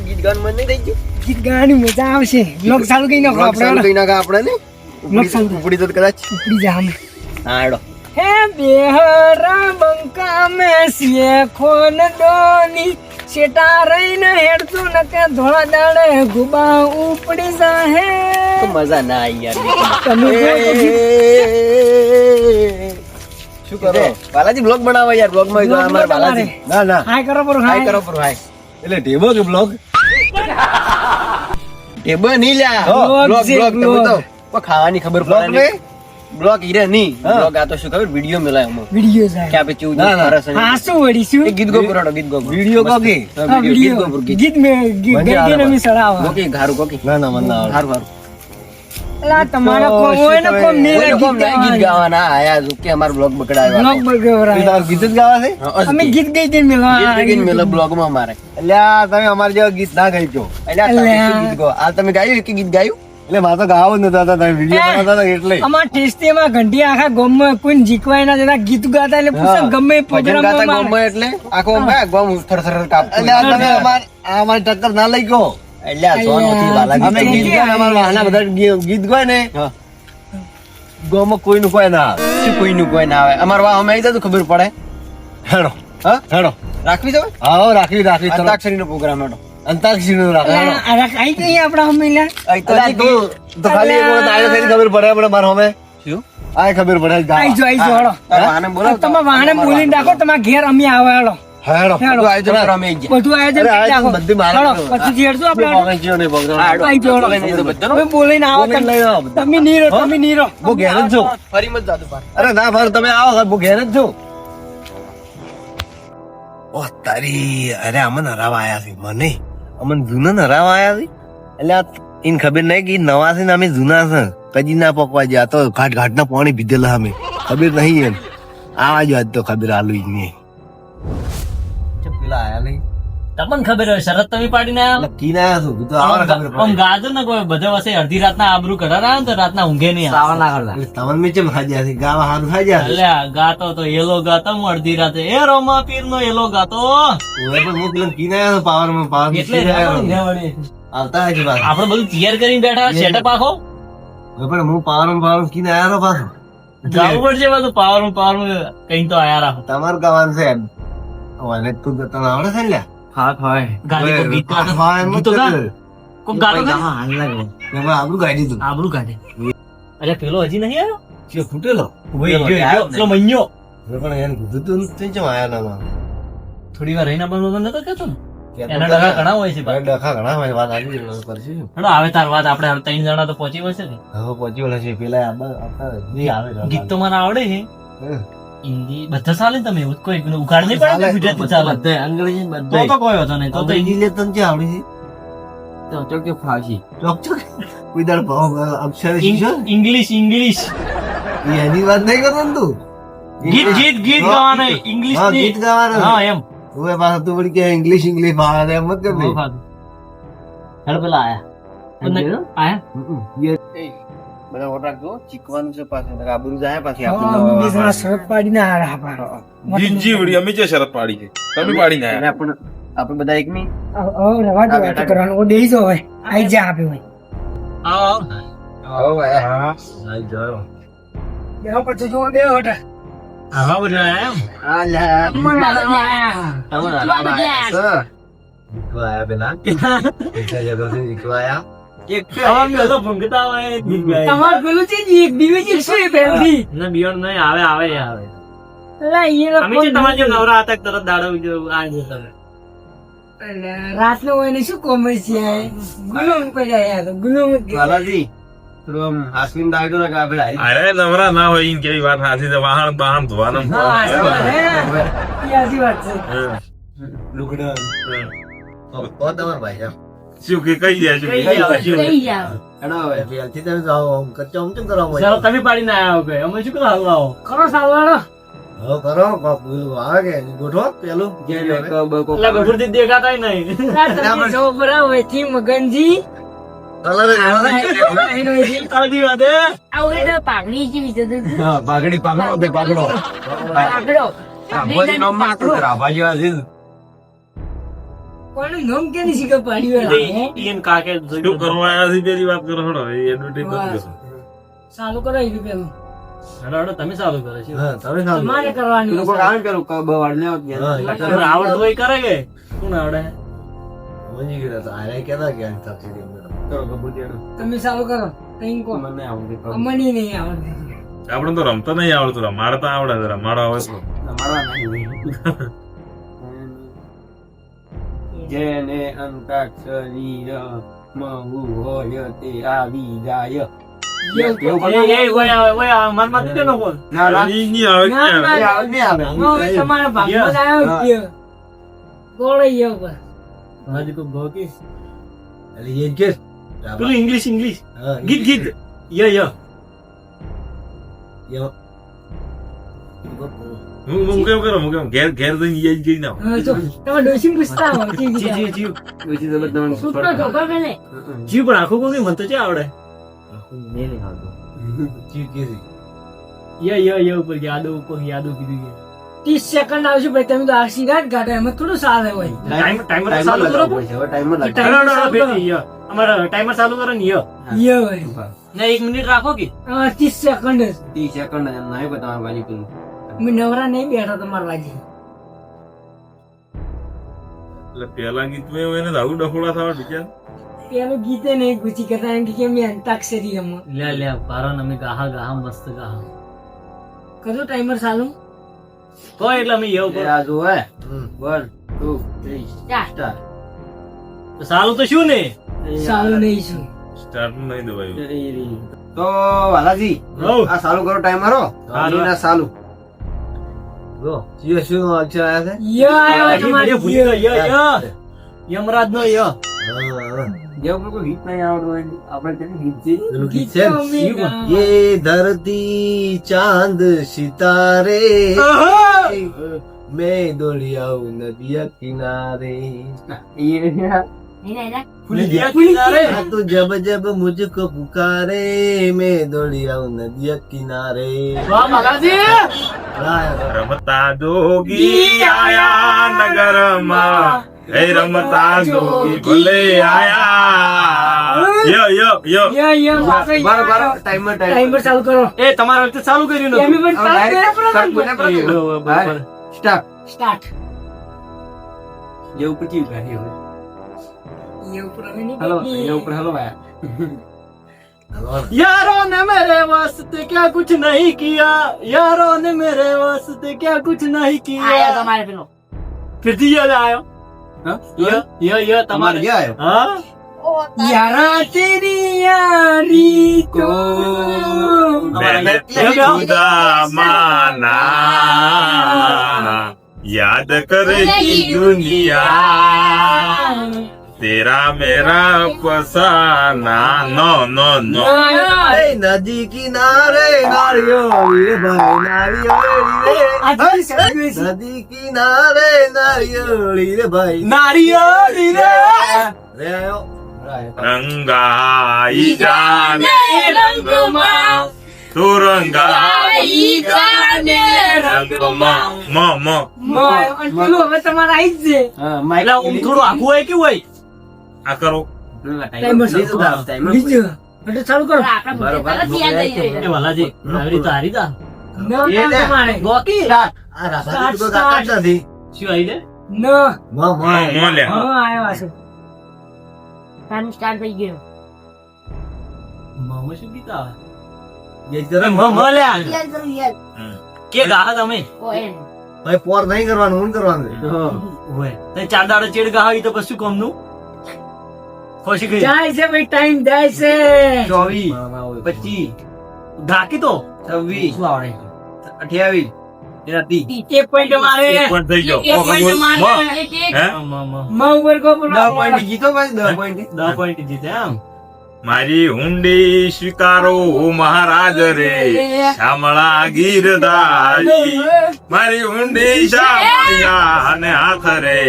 ગીત ગાવાનું મન નહીં થઈ ગયું. ગીત ગાવાની મજા આવશે. બ્લોગ ચાલુ કરી નાખો બ્લોગ ચાલુ આપણે. કરી નાખો આપણે ને. બ્લોગ ચાલુ. ઉપડી તો કદાચ. ઉપડી જા અમે. હા હેડો. હે બેહરા બંકા મે સિએ ખોન ડોની શેટા રહીને હેડતું ન કે ધોળા દાડે ગુબા ઉપડી જાહે. તો મજા ના આવી યાર. તમે જો તો ગીત. શું કરો બાલાજી બ્લોગ બનાવો યાર. બ્લોગ માં Vlog અમાર બાલાજી. ના ના હાય કરો પર હાય કરો પર હાય. એટલે ટેબો કે બ્લોગ ટેબલ નહીં લ્યા. Vlog બ્લોગ છે, બ્લોગ તમે vlog. તો કોઈ ખાવાની ખબર બ્લોગ પડે ને નહીં. બ્લોગ હીરે નહીં. હા. બ્લોગ આ તો શું ખબર વિડિયો મેલાય અમો વિડિયો કે જાય આપે ચેવું ના, ના. સરસ છે. હા શું વડીશું એ ગીત ગો પુરાડો ગીત ગો પુરાડો. વિડીયો કો કે હા, હા ગીત વિડિયો ગો પુર ગીત ગીત મે ગીત મને ગઈ આવે. નમી સડાવા ગોકી ઘારું ગોકી ના ના મને ના આવડે. હારું હારું. એલા તમારા કોમ હોય ને કોમ ને કોઈ કોમ નહીં ગીત ગાવાના આયા જો કે અમાર બ્લોગ બગડાવ્યા. બ્લોગ ઈ બગવરા તારું ગીત જ ગાવા છે અમે ગીત ગઈ દે મેલા ગીત ગીત મેલો બ્લોગ માં મારે. એટલે આ તમે અમારા જેવા ગીત ના ગાઈ છો એટલે આ તમે શું ગીત ગો? આ તમે ગાયું કે ગીત ગાયું? એટલે મારે તો ગાવું જ નતા તમે વિડીયો બનાવતા હતા એટલે અમાર ટેસ્ટી માં ઘંટી આખા ગામમાં કોઈ જીકવાય ના જતા ગીત ગાતા એટલે પૂછે હા. ગમે ભજન ગાતા પ્રોગ્રામ ગામમાં એટલે આખો ગામ થરથર કાપતું. એટલે આ તમે અમારી ટક્કર ના લઈ ગયો એટલે આ સોન નથી બાલાજી. અમે ગીત ગાય અમારા વાહના બધા ગીત ગાય ને હા. ગામમાં કોઈનું કોઈ ના આવે. શું કોઈનું કોઈ ના આવે? અમાર વાહ અમે આવી જાય તો ખબર પડે. હેડો હા હેડો રાખવી દો. હા રાખવી રાખવી ચલો અંતાક્ષરી નો પ્રોગ્રામ હેડો. અંતાક્ષરી નું રાખો હેડો. આઈ કઈ આપડા હમેલા અહીં તો અલ્યા તું તો ખાલી એક વખત આયો થઈને ખબર પડે આપણે મારા હોમે શું? આય ખબર પડે આઈ જો હળો તારા વાહને બોલાવો તો. તમે વાહને બોલીને રાખો તમારા ઘેર અમે આવે હળો હેડો હેડો. બધું આયોજન કરો, અમે આવી ગયા. બધું આયોજન અરે કરી આયોજન રાખો બધી મારે હળો, કરવાનું. પછી જેડશું આપણે હળો. પગજીઓ નહીં પગજો. હા, હેડો. આઈ જો હળો. લઈને જજો બધાનો. તમે બોલીને આવો બોલીને લઈને આવો બધા. તમે નીરો તમે નીરો હું ઘેર જ છું ફરી મત જાદુ પાર. અરે ના ભાઈ તમે આવો હું ઘેર જ છું ઓ તારી અરે અમને હરાવા આયા છે મને અમને જૂના હરાવા આયા છે એટલે આ ઈન ખબર નહીં કે ઈ નવા છે ને અમે જૂના છે કદી ના પકવા ગયા તો ઘાટ ઘાટ ના પાણી પીધેલા અમે ખબર નહીં એમ આવા જ આજ તો ખબર આલુ ઈ પેલા આયા નહીં તમને ખબર હોય શરત તમે પાડીને આયા નક્કી ના આયા છું તું તો આવા ખબર આમ પડે ગાજો ને કોઈ બધા વસે અડધી રાતના આબરૂ કઢારા ને તો રાતના ઊંઘે નહીં આવે. એટલે તમને મેં ચેમ ખાજ્યા છે ગાવા હારું ખાજ્યા છે અલ્યા ગાતો તો એલો ગાતો હું અડધી રાતે એ રોમા પીર નો એલો ગાતો ઓય પણ હું પેલા કી ના આયા પાવર માં પાવર એટલે આવતા હજી પાછા આપડે બધું તૈયાર કરીને બેઠા સેટઅપ આખો પણ હું પાવર કી ના આયા પાછો ગાવું પડશે બધું પાવર કઈ તો આયા રાખો તમારું ગાવાનું છે એમ ઓને તું તને આવડે છે ને લ્યા હા ભાઈ. ગાડી કોઈ ગીત ગાતો હા એમ ગીતો ગા કોઈ ગાતો ગા મેં આબરું ગાઈ દીધું આબરૂ કાઢે અરે પેલો હજી નહીં આવ્યો જે ફૂટેલો પેલો મહિનો પણ એને કીધું તું નથી ચમ આયા ના માં થોડી વાર રહીને બંધ નતો કેતો ને એના ડખા ઘણા હોય છે ભાઈ. ડખા ઘણા હોય વાત આવી કરશે હેડો આવે તાર વાત આપણે હવે 3 જણા તો પહોંચી વળશે ને હવે પહોંચી વળે છે પેલા નહીં આવે ગીત તો મને આવડે છે હમ. હિન્દી બધા ચાલે ને તમે એવું કોઈ ઉઘાડ નહીં પડે ને ગુજરાતી ચાલે તો તો કોઈ હતો નહીં તો તો અંગ્રેજી લે તને જે આવડી છે ચોક ચોક કોઈ દાડ ભાવ અક્ષર શીખો ને? ઇંગ્લિશ ઈ એની વાત નહીં કરતો ને તું ગીત ગાવાના ઇંગ્લિશ હા, ગીત ગાવાના. હા એમ હવે પાછા તું વળી કે ઇંગ્લિશ ભાવે એમ મત કર ભાઈ. હેડો પેલા આયા આયા બધા ઓટ રાખજો. ચીકવાનું છે પાછું. નકર આબરૂ જાય પાછી હા, આપણને. અમે જરા શરત પાડીને આ રાખવાનો. જીજી વળી અમે જે શરત પાડી છે તમે પાડીને અને આયા આપણે બધા એક ની હવે રવા દો વાતો કરવાનું. ઓ દેઈ જો હવે આઈ જા આપે હોય બેહો પછી જો બે હટ હા બધા આયા એમ ઈકો આયા પેલા. પૈસા જતો છે, ઈકો આયા. અમે તો ભૂંગતા હોય ગીત ગાય તમાર પેલું છે ને એક દિવસ એક શું એ પહેરતી ના બિયોન નહીં આવે અલા ઈ અમે જે તમારે જે નવરા હતા તરત દાડો આ જતા રાતનો હોય ને શું કોમે છે ગુલામ પડ્યા યાર ગુલામ બાલાજી, થોડું આમ આસમીન દાવી દો ને કે આપણે આવી. અરે નવરા ના હોય ઈન કેવી વાત સાચી છે વાહન બાહન ધોવાનું હા સાચી વાત છે લુગડા. તો તમારા ભાઈ એમ. શું કે કહી દે શું લઈ જાઓ હેડો હવે, પહેલથી તમે જાઓ, આમ કચ્ચા આમ કેમ કરવા ચાલો માંડ્યા? તમે પાડીને આયા કે અમે શું કરવા આવો કરો સાલવાળો હવે કરો, કોક પેલું આવે કે ગોઠવો પેલું જે રહ્યો ને. એટલે ગભરથી દેખાતા નહીં તમે જો બરાબર થી મગનજી કલર જ એવો છે. એનો એ તારી વાત હે આવું એટલે પાઘડી જેવી છે હા, પાઘડી પાઘડો તે પાઘડો. પાઘડો રાભાજી નામ માં આટલું રાભાજી આ છે. કોઈનું નામ કેની શીખર પાડ્યું હે? ઈયન કાકે શું કરવા આયા છે પેલી વાત કરો હળો એ એડવર્ટાઈઝ કરો ચાલુ કરો એ પેલું હડો તમે ચાલુ કરો છો હા, તમે સારું. તમારે કરવાનું લોકો કામ કરું બવાડ ને આવત ગયા. હા, તમને આવડતું હોય કરે કે કોણ આવડે સમજી ગયા હતા. આરે કહેતા કે આ સબસિડી મેળવો. કરો કબૂતરી હાલો. તમે ચાલુ કરો કઈ કો મને આવડે અમને નહીં આવડતી આપણે તો રમતા નહીં આવડતું રમાડે તો આવડે છે રમાડો આવે છે. મારવા નહીં. જેને અંતાક્ષરી રમવું હોય તે આવી જાય. એ ઓય આવે મનમાં તો કેનો બોલ ના ના ઈ નહીં આવે ના, ક્યાં? ના. નહીં આવે. હવે તમારા ભાગમાં જ આવ્યો ગયો ગોળાઈ ગયો પર હજી કોઈ ભોકી એટલે એ કે પેલું ઇંગ્લિશ હા, ગીત ય યો. હું કેમ કરું હું કેમ ઘેર ઘેર જઈને ઈ જઈને આવું. હા, જો તમે ડોશી પૂછતા હો કે જી જી જી પછી તો બધાને છૂટો ઢોકા પેલે જીવ પણ આખું કોઈ મન તો ચે આવડે ચીજ કીધી. ય ઉપર યાદો કીધું 30 સેકન્ડ આવશે ભાઈ તમે તો આ સિગારેટ કાઢો એમાં થોડું સારું હોય ટાઈમર ટાઈમર ચાલુ કરો લગાવવો પડશે. હવે ટાઈમર લગાવો. અમારા ટાઈમર ચાલુ કરો ને ય યો ભાઈ ને 1 મિનિટ રાખો કે 30 સેકન્ડ જ 30 સેકન્ડ એમ નહીં બતાવવા બાજુ પેલું. મેં નવરા નહીં બેઠો તમારા વાજી એટલે પેલા ગીતમાં એવું એને આવું ડફોડા થવા બીજા પેલું ગીતે નહીં ગુચી કરતા એમ કે મેં અંતાક્ષરી રમો લે પારો અમે ગાહા મસ્ત ગાહા કરું ટાઈમર ચાલુ તો એટલે અમે ય ઉપર આ જો હે હમ. 1 2 3 સ્ટાર્ટ. સાલું તો શું ને ચાલુ નહીં શું સ્ટાર્ટ નહીં દબાયું. તો વાલાજી હઉ. આ ચાલુ કરો ટાઈમર હો. હાલો. ના ચાલુ. જો જીઓ શું અક્ષર આવ્યા છે? યો આવ્યો તમારી ય યમરાજ નો ય હા, જેવું કોઈ ગીત નહીં આવડતું હોય આપણે તેની ગીત છે. પેલું ગીત ગીત છે તો ને? અમે ગાવા. ये धरती चांद सितारे मैं दौड़िया हूँ नदिया किनारे हाँ, तो जब जब मुझको पुकारे मैं दौड़िया हूँ नदिया किनारे વાહ મગાજી રમતા જોગી આયા નગરમાં એ રમતા જોગી ભલે આયા યો યો વાપરી બરાબર ટાઈમર ટાઈમર ચાલુ કરો એ તમારા વખતે ચાલુ કર્યું એમ નતું પણ ચાલુ કરો સ્ટાર્ટ. સ્ટાર્ટ જે ઉપર ચીવ કાઢી હવે. ये ऊपर हमें नहीं હલો करनी। એ ઉપર હલો ભાઈ. यारों ने मेरे वास्ते क्या कुछ नहीं किया यारों ने मेरे वास्ते क्या कुछ नहीं किया તમારે પેલો फिर दिया आयो હા? ये તમારે तुम्हारे ગયા આવ્યો. हाँ यारा तेरी यारी को मैंने खुदा माना याद करेगी दुनिया तेरा मेरा फसाना नो नो नो ए, नदी किनारे नारियोली रे भाई नारियोली रे नदी किनारे नारियोली रे भाई नारियोली रे रे आयो रंगाई जाने रंगमा तू रंगाई जाने रंगमा मो मो પેલું હવે તમારે આવી જ છે હા, માઇક એટલે આમ થોડું આખું હોય કેવું હોય આ કરો ટાઈમર બીજું એટલે ચાલુ કરો એ વાલાજી આવી રીતે હારી જા ન તમારે ગોકી આ રાધા તો કાટ નથી શું આવી લે ન મો મો મો લે હા આવ્યા છે ટાઈમ સ્ટાર્ટ થઈ ગયો મામા શું કીધા ये जरा લે કે ગાહ તમે भाई पोर नहीं करवानो उन करवानो હોય તે ચાર દાડા ચેડ ગાહ તો કશું કામ નું ખુશી ગઈ જાય છે ભાઈ ટાઈમ જાય છે 24 25 ઢાકી તો 26 શું આવડે 28 30 એક પોઈન્ટ મારે એક પણ થઈ ગયો એક પોઈન્ટ મો મારે હે માં ઉપર કો 10 પોઈન્ટ જીતો ભાઈ 10 પોઈન્ટ 10 પોઈન્ટ જીતે આમ મારી હુંડી સ્વીકારો મહારાજ રે શામળા ગીરધારી મારી હુંડી શામળિયા અને હાથ રે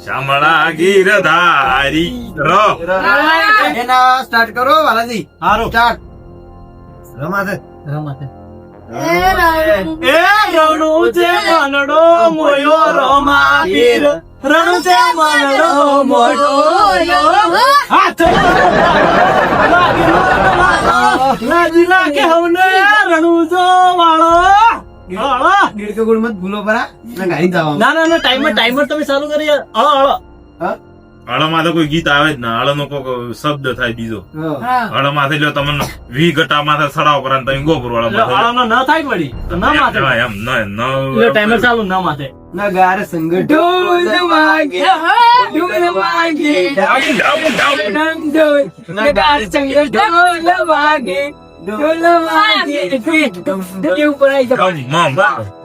શામળા ગીરધારી રો એના સ્ટાર્ટ કરો વાલાજી હારો સ્ટાર્ટ रमाते રમતે એ રણુ છે મનડો મોયો રોમા પીર રણું છે મારો મોટો હાથ લાજી લાગે હવને રણું જો વાળો દેડકો ગુણ મત ભૂલો પરા ના ગાડી જવા ના ટાઈમર તમે ચાલુ કરી યાર હળો હળમાં તો કોઈ ગીત આવે જ ના હળનો કોઈ શબ્દ થાય બીજો હળમાં થઈ લ્યો તમને વી ગટા માથે સડાવ પર તમે ગોપુર વાળા હળનો ન થાય વળી તો ના માથે એમ ન ટાઈમર ચાલુ ના માથે ના ગારે સંગઠન ઢોલ વાગે ઢોલ વાગે ઢોલ નગાર સંગ ઢોલ વાગે ઢોલ વાગે એવું કરાય છે મમ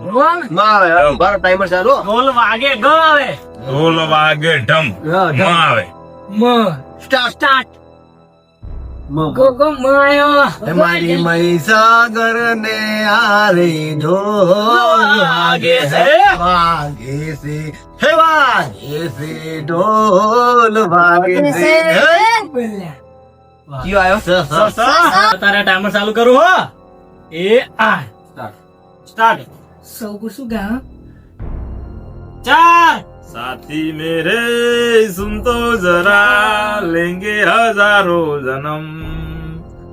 માં આવે બાર ટાઈમર ચાલો ઢોલ વાગે ગ આવે ઢોલ વાગે ઢમ મ આવે મ સ્ટાર્ટ ગો ગો માયો તમારી મહીસાગર ને આરે ઢોલ વાગે છે વાગે છે હે વાગે છે ઢોલ વાગે છે કયો આવ્યો તારે ટાઈમર ચાલુ કરું હો એ આ સ્ટાર્ટ સૌ શું ગા 4 साथी मेरे सुन तो जरा लेंगे हजारों जन्म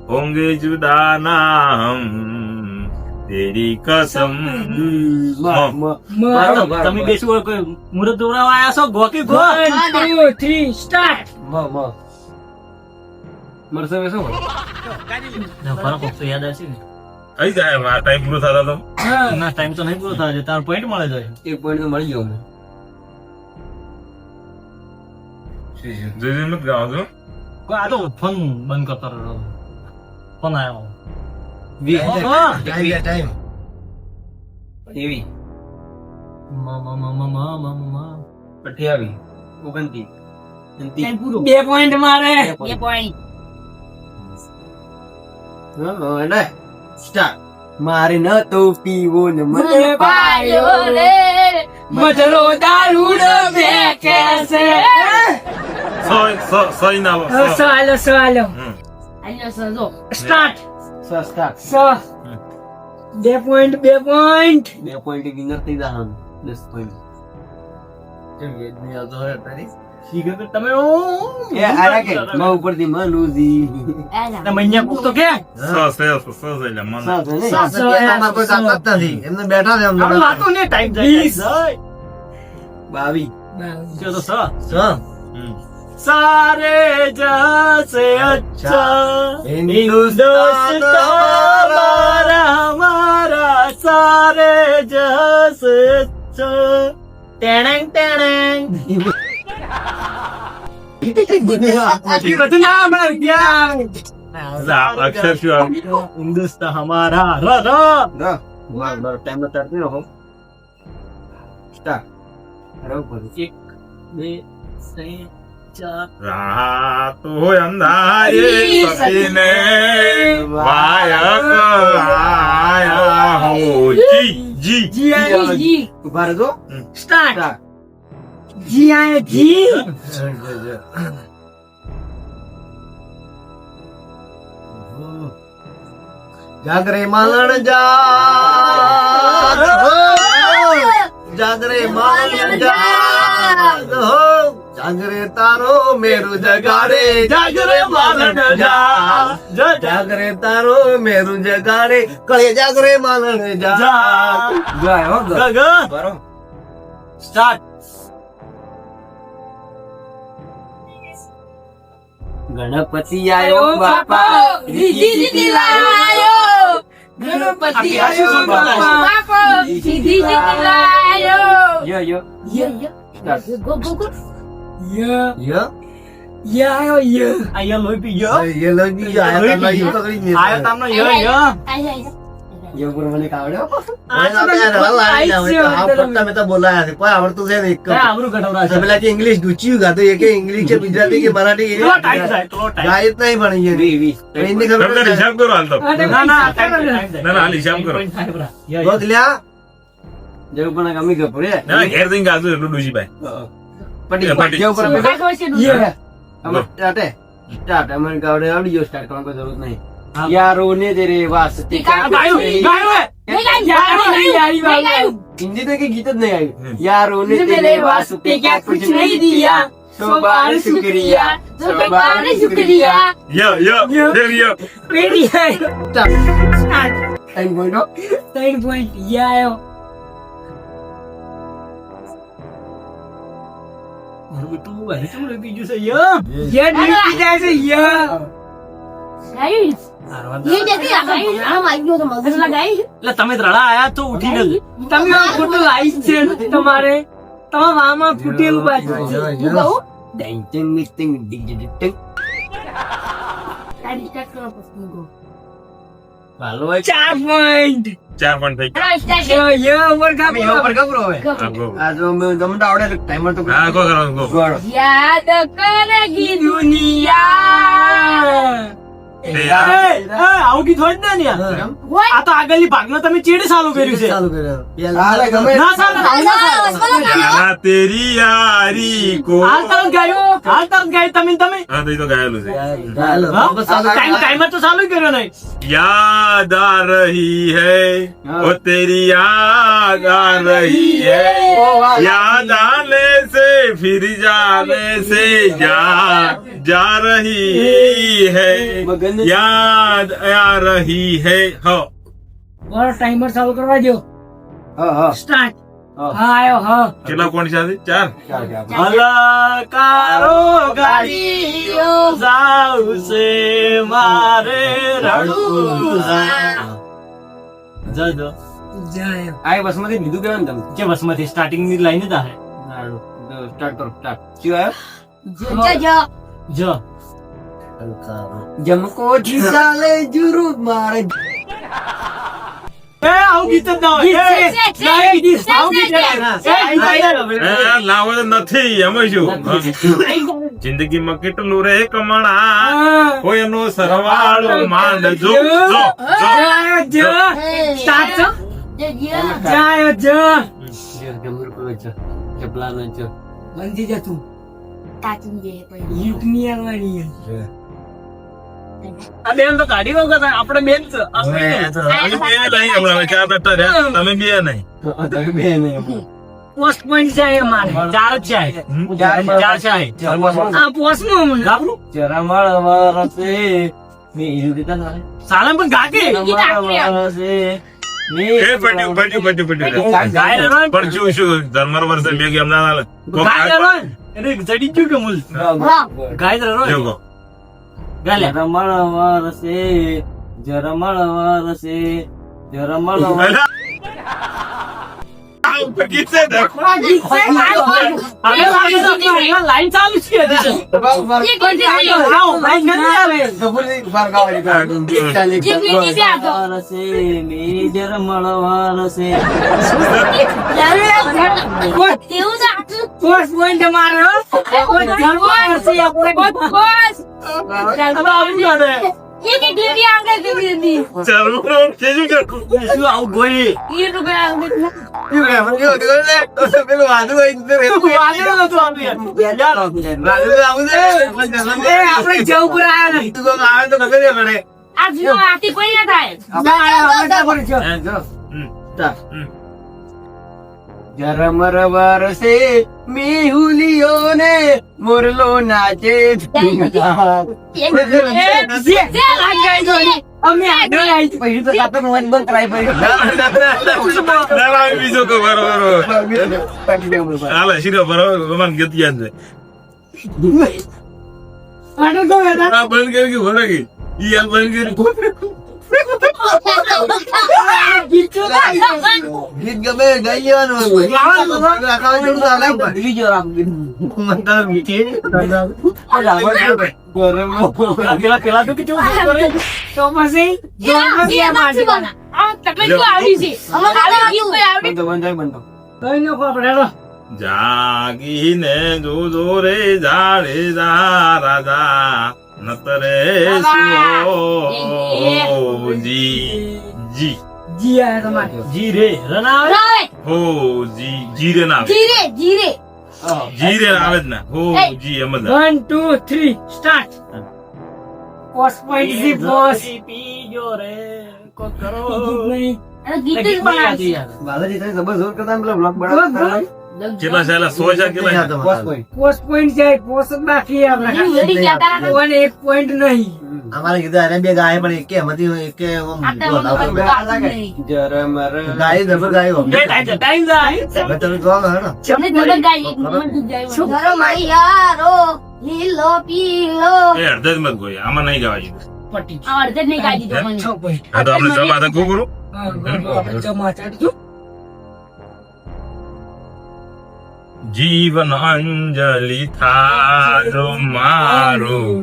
होंगे जुदा ना हम तेरी कसम તમે બેસું કોઈ મુહૂર્ત દોરાવા આયા છો ગોકી ગો 1 2 3 સ્ટાર્ટ મરસે બેસો ફરક તો યાદ આવશે ને आई जाए हमारा टाइम पूरा था तो ના ટાઈમ તો નહીં પૂરો થાય છે તારો પોઈન્ટ મળે જાય એક પોઈન્ટ તો મળી ગયો મને मत गाओ तो કોઈ આ તો ફોન બંધ કરતો રહ્યો ફોન આવ્યો ટાઈમ એવી અઠ્યાવી 29 2 પોઈન્ટ મારે સ્ટાર્ટ મારે ન તો પીવો ને મને પાયો રે મજરો દારૂડ ફેંકે છે सोई ना સવાલો start start 2 point 2 point 2 point winner થઈ જા 10 પોઈન્ટ તમે એ આરા કે માં ઉપરથી મનુજી મૈયા કુક તો કે से ले मन તમાર કોઈ તાકાત નથી એમને બેઠા છે આપણે વાતો ને ટાઈમ જાય 22 જો તો સ सारे जैसे अच्छा हिंदुस्तान हमारा हमारा सारे जैसे अच्छा टेणंग टेणंग अक्षर शिवा हिंदुस्तान हमारा र र ટાઈમ નો સ્ટાર્ટ થયો હો સ્ટાર્ટ બરાબર 1 2 3 4 रात हो अंधारी सपने वायक आया हो जी જી ઉભા રહેજો સ્ટાર્ટ જી આય જી જાગરે માલણ જાગરે માલણ જાગરે તારો મેરુ જગાડે જાગરે માલણ જાગરે તારો મેરુ જગાડે કળે જાગરે માલણ જાય હો બરો स्टार्ट ગણપતિ આયો બાપા જી લાયો ગણપતિ આયો બાપા જી લાયો યો યો યો યો आया लोई पी यो ये लगी आया ता યો તો કરી आया तमनो यो यो યો પર મને કાવડ્યો આ પટ્ટા મેં તો બોલાયા છે કોઈ આવડતું છે ને એક क्या आबरू घटवरा છે પેલા ઇંગ્લિશ ગુચ્યું ગાતો એક ઇંગ્લિશ છે ગુજરાતી કે મરાઠી લો ટાઈમ જાય લો ટાઈમ ગાયત નહીં ભણી છે હિન્દી ખબર તમને હિસાબ કરો હાલ તો ના ના ટાઈમ જાય ના ના હાલ હિસાબ કરો તો લ્યા જેવું પણ કમી ગયો પડે ના ઘેર જઈને ગાજો એટલું ડુજીભાઈ પટી જેવું પર યો અમે સ્ટાર્ટ સ્ટાર્ટ અમે ગાવડે આવડી ગયો સ્ટાર્ટ કરવાની કોઈ જરૂર નહીં યારો ને તેરે વાસ્તે ગાયો ગાયો યારી યારી हिंदी तो गीत ज नहीं आई यारों ने मेरे वास्ते क्या कुछ नहीं दिया, सौ बार शुक्रिया, सौ बार शुक्रिया। yo. पेड़ी है। स्टार्ट। टाइम पॉइंट हो 3 पॉइंट ये आयो। और तू है तुम लोग बीजू से ये ये ड्यूटी जैसे ये। ये जैसे हम आइयो तो मगज लगाई ला તમે રડા આયા તો ઉઠી ગઈ તમે ફોટો લાઈક છે તમારે તમારા મામા ફૂટેલું બાજુ હું કહું ડિંગ ડિંગ ડિંગ ડિંગ ડિંગ ડિંગ તારી સ્ટાર્ટ કરો પછી ગો હાલો ભાઈ 4 પોઈન્ટ 4 પણ થઈ ચલો સ્ટાર્ટ ये ओवर का મેં ઉપર કબરો હવે ગયા ગો આ જો મે તમને આવડે ટાઈમર તો હા ગો કરો ગો ગોળો યાદ કરેગી दुनिया। આવું ગીત હોય જ ને યાર હોય આ તો આગળની ભાગનો તમે ચેડે ચાલુ કર્યું છે ચાલુ કર્યું હાલે ગમે ના ચાલે ના તેરી યારી કો હાલ તરત ગાય તમે હા તો ગાયેલું છે ટાઈમર તો ચાલુ કર્યો નહીં याद आ रही है ओ तेरी याद आ रही है याद आने से फिर जाने से जा रही है याद आ रही है हो और टाइमर चालू करवा दो। હા હા स्टार्ट। हाँ आयो हाँ। કેટલા કોણ છે 4 હલકારો ગાડીઓ જાઉ છે મારે રડું જો जायो। આ બસમાંથી લીધું કેવાનું તમે જે બસમાંથી સ્ટાર્ટિંગ ની લાઈન જ આવે સ્ટાર્ટ કરો સ્ટાર્ટ શું આવ્યો જો જો જમકો જીસાલે જુરુ મારે એ આવું ગીત જ ના હોય આવું ગીત લાવો તો નથી એમ શું જિંદગીમાં કેટલું રે કમણા કોઈ એનો સરવાળો માંડ જો जायो जो। स्टार्ट जो। जायो जो। ગમર પર છે ચપલાનો છે बंदी जा तू। તાચું જે કોઈ युटनी वाली है। આ બેન તો કાઢી વગર આપણે બેન છે તમે બે નહીં હમણાં 4 બેઠા રહ્યા તમે બે નહીં તમે બે નહીં पोस्ट पॉइंट चाहिए हमारे। ચાર જ છે ચાર છે हाँ पोस्ट में हूँ। ગાબડું જરા માળવા રસે મે ઈરું દેતા ના સાલમ પણ ગાકે રસે મે એ પડ્યું ગાય રનો પણ શું ધર્મર વર્ષે બે ગેમ ના હાલે ગાય રનો એને જડી ગયું કે મૂલ ગાય રનો જોગો ગાલે જરા માળવા રસે જરા માળવા રસે જરા માળવા ગીત છે ને અરે લાઈન ચાલુ છે ये कैसे आयो આવો લાઈન નથી આવે ये कैसे आ गया રસે મે જરા માળવા રસે તેવું ના पोस्ट पॉइન્ટ हमारे हो। पोस्ट से अपने બસ હવે આવી ગયો ને ये के टीवी आगे टीवी दी ચાલુ કરો કેજું કે શું આવું ગોઈ ये तो गया आगे પેલું વાદળું નતું આવ્યું ए अपने जव पर आया नहीं। आज जो आती कोई ना था ना आया हमारे पर जो। જરા મરવા રસે મેહુલિયો ને મોરલો નાચે અમે આગળ આવી તો પછી તો સાતો મોબાઈલ બંધ કરાવી ના બીજો કો બરોબર હાલે શીરો બરોબર મન ગીત યાદ છે પડી તો બેટા આ બંધ કરી કે ભરે ગઈ ઈ યાદ બંધ કરી ગીચો ગીત ગમે ગાઈ લેવાનું બીજો રામ પેલા તો કેવું કરે તો પછી ये बात बना आ तकलीफ को आवड़ी से हम आवड़ी क्यों कोई आवड़ी બંધો કઈ નો પડેલો જાગીને જોજો રે જાડેજા રાજા નતરે સુઓ જી જી આયા તમારે જી રે રના આવે रावे હો જીરે ના આવે जीरे जीरे જીરે આવે જ ના હો જી એમ જ 1 2 3 સ્ટાર્ટ પોસ્ટ પોઈન્ટ જી બોસ પીજો રે કો કરો નહીં અને ગીત જ બનાવશે. બાલાજી તમે જબરજસ્ત કરતા ને પેલો બ્લોગ બનાવતા કેટલા છે 100 છે કેટલા છે? પોસ્ટ પોઈન્ટ જાય પોસ્ટ જ બાકી હજી આપણે વેરી કહેતા હતા. કોઈને એક પોઈન્ટ નહીં અમારે કીધું અરે બે ગાય પણ એકે એમાંથી એકે આમ આટલા લાવતો મને ગાય આવડતું નહીં. જબર ગાય ટાઈમ જાય હવે તમે કહો હેડો. મને જબર ગાય એક મન જાય. ધરમ યારો લીલો પીલો. એ અડધે જ મત ગોઈ આમાં નહીં ગાવા જેવું. પટી આ અડધે જ નહીં ગાઈ દીધો મને. 6 પોઈન્ટ હા તો આપણે જમા તો કુકરું આપણે જમા ચાડજો જીવન અંજલિ થાજો મારું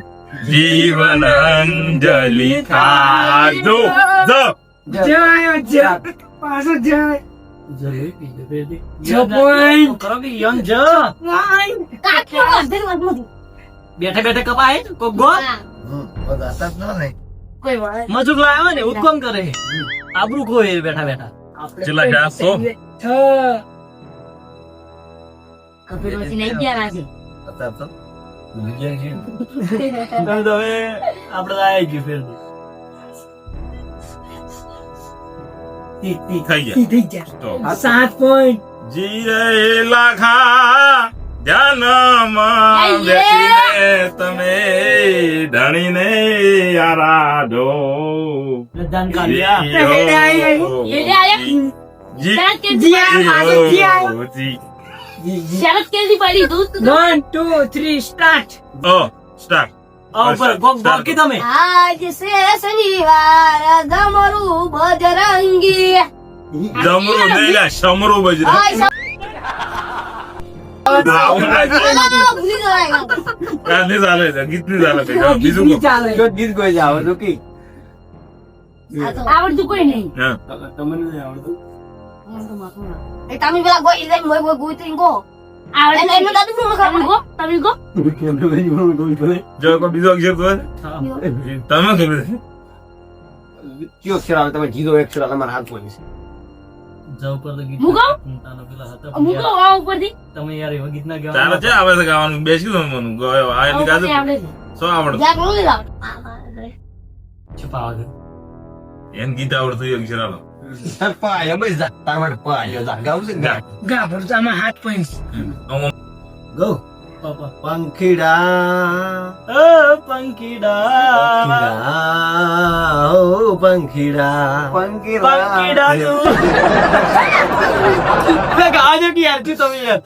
જીવન અંજલિ થાજો જાય જા પાછો જાય કાકી અડધે જ મત. બેઠા બેઠા કપાય કોક ગો બધા હતા જ ન નહીં. કોઈ વાત મજૂર લાવ્યો ને ઉત્કોમ કરે આબરૂ ખોય બેઠા બેઠા કેટલા ગયા? 100? 6 કપિલ પછી નહીં ગયા નાખી. હતા તો તમે તો હવે આપડે આવી ગયું ફેર થઈ ગયા થઈ ગયા તો 7 પોઈન્ટ જીરે લાખા ધ્યાનમાં બેસીને તમે ધણીને આરાધો દાન કાઢ્યા એટલે આયા જી શરત કેદી જી શરત કેદી પડી તું 1 2 3 સ્ટાર્ટ ઓ સ્ટાર્ટ આ ઉપર ગોક ગોક કી તમે આજ સે શનિવાર ગમરું બજરંગી જમરું નહીં લા સમરું બજરા આય ભૂલી જવાય કાંઈ ચાલે છે ગીત નહીં ચાલે છે બીજું કહો. ચાલે ગીત કોઈ જ આવે તો કી આવડતું કોઈ નહીં. હા તમને નહીં આવડતું એ તમે પેલા ગોઈ લઈ મોય મોય ગોઈ ગો આવડે ને એનું દાદુ શું ખબર ગો તમે ગો જો કોઈ બીજો અક્ષર તો હોય? તમે ખબર છે? કયો અક્ષર આવે તમે જીરો અક્ષર તમારા હાથ પોઈન્ટ જાવ પર તો ગીત મુકો? તાનો પેલા હતા અમુક તો આ ઉપરથી તમે યાર એવા ગીત ના તારે ગાવા છે આવે છે ગાવાનું બેસી જમવાનું ગયો આ એટલે ગાજુ આવડે છે શું આવડતું જાક નો લીધા છુપાવા દે એને ગીત આવડતું એ અક્ષર આલો પાય બસ જા તાર પાય જા ગાવું છે ને? ગા ભરતામાં 7 પોઈન્ટ ગો પાપા પંખીડા પંખીડા ઓ પંખીડા પંખીડા તું ગાજો કે યાર તું તમે યાર